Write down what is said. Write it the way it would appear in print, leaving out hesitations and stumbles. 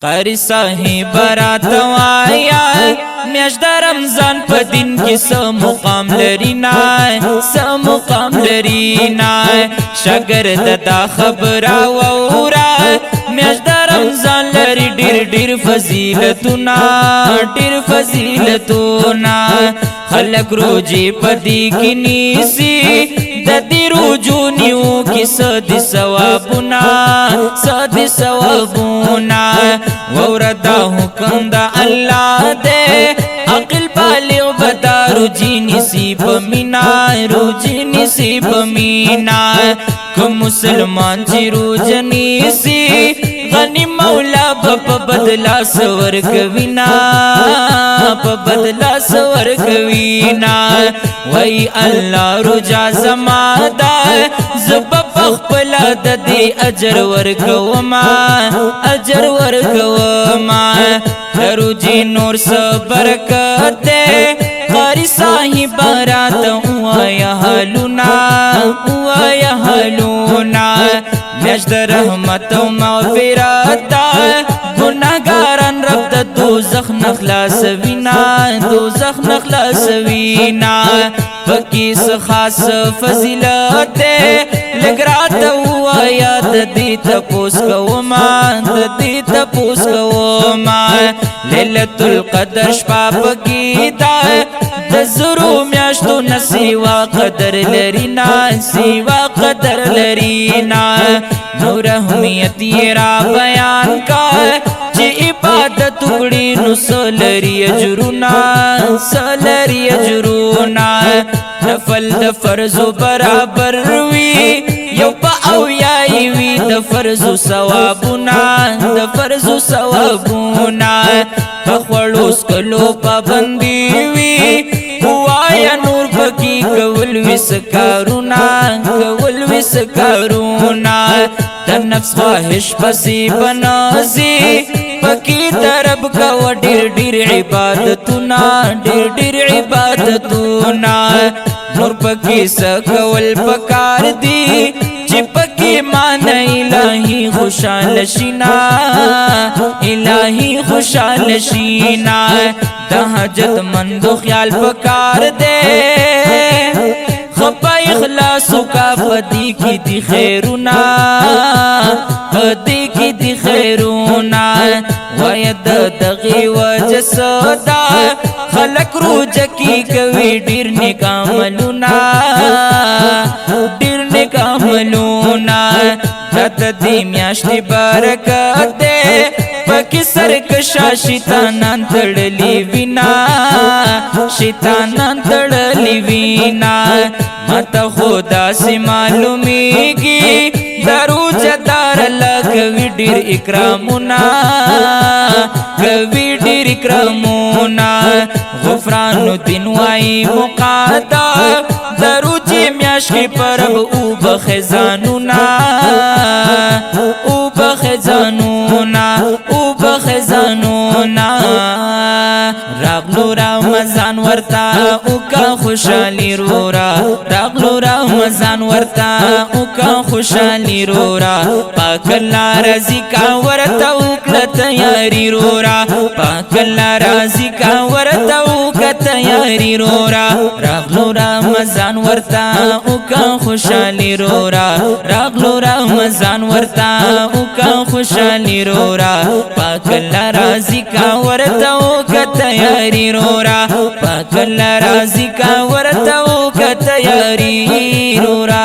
قاری صاحب برات وایا میاشت د رمضان په دین کې څه مقام لري نه څه مقام لري نه شاګرد دا خبره واوره میاشت د رمضان لري ډېر فضیلتونه ډېر فضیلتونه خلک روزي په دې کې نیسي د دې روزو نیو کې څه دي ثوابونه څه دي ثوابونه ووردا حکم دا الله دے عقل بالغ بدا روزی نصیب مینا روزی نصیب مینا کو مسلمان چی روز نیسی غنی مولا پا بدلا سور کوینا پا بدلا سور کوینا وی اللہ رجا زمادا زبا بخبلا دا دی اجر ورکوما اجر ورکوما روزی نور سبرکت دے قاری صاحب برات اوایا حلونا اوایا حلونا میاشت رحمت و مغفرت دا گناہگاران رب دا دوزخ نخلاص وینا دوزخ نخلاص وینا پکیس خاص فضیلت دے لگرات اوایا دا دی تپوس کوما دا دی تپوس کوما لیلت القدر شپا پکی دا دزرو میاشتو نسیوا قدر لرینا سیوا قدر لرینا نور احمیت یہ را بیان کا چی عبادت اکڑی نو سلری اجرونا سلری اجرونا نفل د فرضو برابر وی یو پا اویائی وی د فرضو ثوابونا د فرضو ثوابونا پخوڑوس کلو پابندی وی وایا نور پکی کول وسکارونا کول وسکارونا د نفس خواہش پسی بنازی پکی درب کا ډیر عبادتونا ډیر عبادتونا نور پکی سکول پکار دی چی پکی مان الہی خوشحال شینا الہی خوشحال شینا دا حاجت مندو خیال پکار دے خپا اخلاصو کا فدی کی دی خیرونا فدی کی دی خیرونا وید دغی وجہ صدا خلق روج کی کوي ډیر نیک عملونه ډیر نیک عملونه د دې میاشتې برکت ده پکې سرکشا شیطانان تړلي وینا شیطانان تړلي وینا مته خدا سي معلومیږي دروځ دار لکوي ډیر اکرامونه کوي ډیر اکرامونه غفران الدین وائی مقادا دروجی میاشکی پرب او بخزانونا او بخزانونا او بخزانونا راغلو رمضان ورتا او کا خوشحالی رورا راغلو رمضان ورتا او کا خوشحالی رورا پاک اللہ رضی کا ورتا او کلت یاری رورا پاک اللہ رضی کا ورتا او کا تیاری رورا راغلو رمضان ورتا او کا خوشحالی رورا راغلو رمضان ورتا او کا خوشحالی رورا پاک اللہ راضی کا ورتا او کا تیاری رورا پاک اللہ راضی کا ورتا او کا تیاری رورا